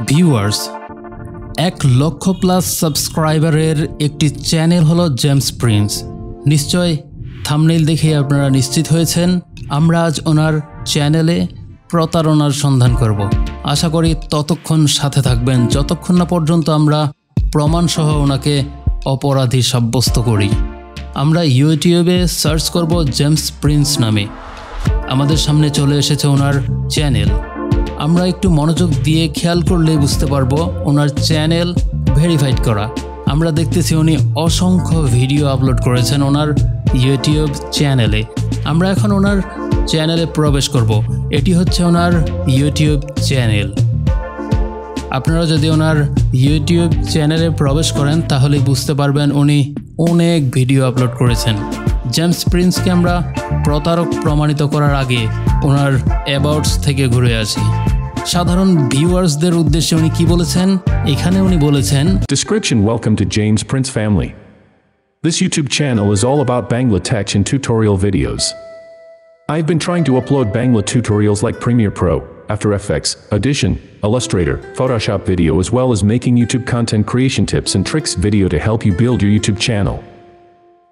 Viewers 1 লক্ষ plus সাবস্ক্রাইবারের একটি channel হলো জেমস প্রিন্স। নিশ্চয় থাম্বনেইল দেখে আপনারা নিশ্চিত হয়েছেন আমরা আজ ওনার চ্যানেলে প্রতারণার সন্ধান করব। আশা করি ততক্ষণ সাথে থাকবেন যতক্ষণ না পর্যন্ত আমরা প্রমাণসহ ওনাকে অপরাধী সাব্যস্ত করি। আমরা ইউটিউবে সার্চ করব জেমস প্রিন্স নামে, আমাদের সামনে চলে এসেছে ওনার চ্যানেল। আমরা একটু মনোযোগ দিয়ে খেয়াল করলে বুঝতে পারবো ওনার চ্যানেল ভেরিফাইড করা। আমরা দেখতেছি উনি অসংখ্য ভিডিও আপলোড করেছেন ওনার ইউটিউব চ্যানেলে। আমরা এখন ওনার চ্যানেলে প্রবেশ করব। এটি হচ্ছে ওনার ইউটিউব চ্যানেল। আপনারা যদি ওনার ইউটিউব চ্যানেলে প্রবেশ করেন তাহলে বুঝতে পারবেন উনি অনেক ভিডিও আপলোড করেছেন। জেমস প্রিন্সকে আমরা প্রতারক প্রমাণিত করার আগে ওনার অ্যাবাউটস থেকে ঘুরে আসি। সাধারণ ভিউয়ার্সদের উদ্দেশ্যে উনি কি বলেছেন, এখানে উনি বলেছেন, Description: Welcome to James Prince family. This YouTube channel is all about Bangla Tech and tutorial videos. I've been trying to upload Bangla tutorials like Premiere Pro, After Effects, Audition, Illustrator, Photoshop video, as well as making YouTube content creation tips and tricks video to help you build your YouTube channel.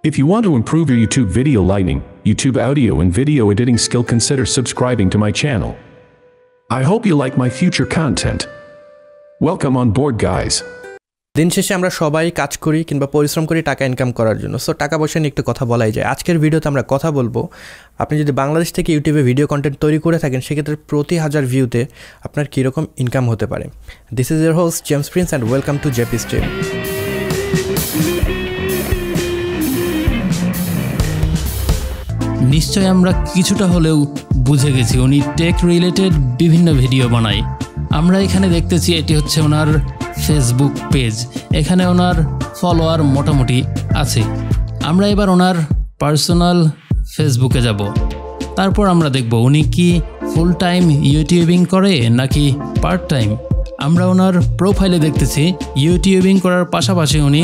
If you want to improve your YouTube video lighting, YouTube audio and video editing skill, consider subscribing to my channel. I hope you like my future content. Welcome on board, guys. দিন শেষে আমরা সবাই কাজ করি কিংবা পরিশ্রম করি টাকা ইনকাম করার জন্য। সো টাকা পয়সা নিয়ে একটু কথা বলাই যায়। আজকের ভিডিওতে আমরা কথা বলবো, আপনি যদি বাংলাদেশ থেকে ইউটিউবে ভিডিও কন্টেন্ট তৈরি করে থাকেন সেক্ষেত্রে প্রতি 1000 ভিউতে আপনার কীরকম ইনকাম হতে পারে। This is year host James Prince and welcome to JP stream. নিশ্চয় আমরা কিছুটা হলেও বুঝে গেছি উনি টেক রিলেটেড বিভিন্ন ভিডিও বানায়। আমরা এখানে দেখতেছি এটি হচ্ছে ওনার ফেসবুক পেজ। এখানে ওনার ফলোয়ার মোটামুটি আছে। আমরা এবার ওনার পার্সোনাল ফেসবুকে যাব। তারপর আমরা দেখব উনি কি ফুল টাইম ইউটিউবিং করে নাকি পার্ট টাইম। আমরা ওনার প্রোফাইলে দেখতেছি ইউটিউবিং করার পাশাপাশি উনি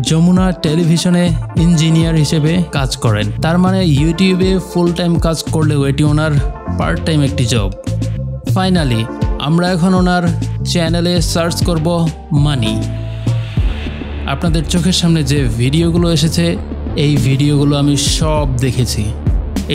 যমুনা টেলিভিশনে ইঞ্জিনিয়ার হিসেবে কাজ করেন। তার মানে ইউটিউবে ফুল টাইম কাজ করলেও এটি ওনার পার্ট টাইম একটি জব। ফাইনালি আমরা এখন ওনার চ্যানেলে সার্চ করব মানি। আপনাদের চোখের সামনে যে ভিডিওগুলো এসেছে এই ভিডিওগুলো আমি সব দেখেছি।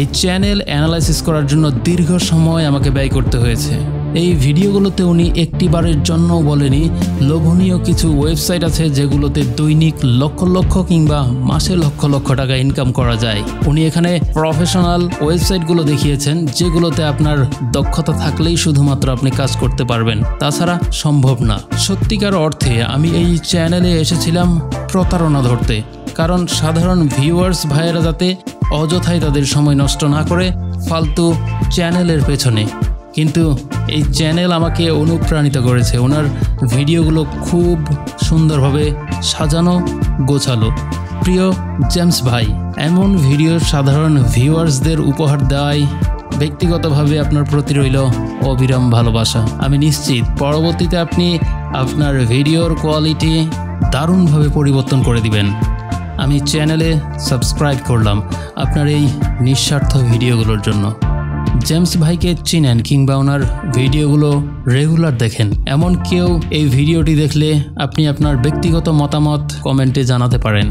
এই চ্যানেল অ্যানালাইসিস করার জন্য দীর্ঘ সময় আমাকে ব্যয় করতে হয়েছে। এই ভিডিওগুলোতে উনি একটিবারের জন্যও বলেনি লোভনীয় কিছু ওয়েবসাইট আছে যেগুলোতে দৈনিক লক্ষ লক্ষ কিংবা মাসে লক্ষ লক্ষ টাকা ইনকাম করা যায়। উনি এখানে প্রফেশনাল ওয়েবসাইটগুলো দেখিয়েছেন যেগুলোতে আপনার দক্ষতা থাকলেই শুধুমাত্র আপনি কাজ করতে পারবেন, তাছাড়া সম্ভব না। সত্যিকার অর্থে আমি এই চ্যানেলে এসেছিলাম প্রতারণা ধরতে, কারণ সাধারণ ভিউয়ার্স ভাইয়েরা যাতে অযথাই তাদের সময় নষ্ট না করে ফালতু চ্যানেলের পেছনে। কিন্তু এই চ্যানেল আমাকে অনুপ্রাণিত করেছে। ওনার ভিডিওগুলো খুব সুন্দরভাবে সাজানো গোছালো। প্রিয় জেমস ভাই, এমন ভিডিও সাধারণ ভিউয়ার্সদের উপহার দেওয়ায় ব্যক্তিগতভাবে আপনার প্রতি রইল অবিরাম ভালোবাসা। আমি নিশ্চিত পরবর্তীতে আপনি আপনার ভিডিওর কোয়ালিটি দারুণভাবে পরিবর্তন করে দিবেন। আমি চ্যানেলে সাবস্ক্রাইব করলাম আপনার এই নিঃস্বার্থ ভিডিওগুলোর জন্য। জেমস ভাইকে চিনেন কিংবা ওনার ভিডিওগুলো রেগুলার দেখেন এমন কেউ এই ভিডিওটি দেখলে আপনি আপনার ব্যক্তিগত মতামত কমেন্টে জানাতে পারেন।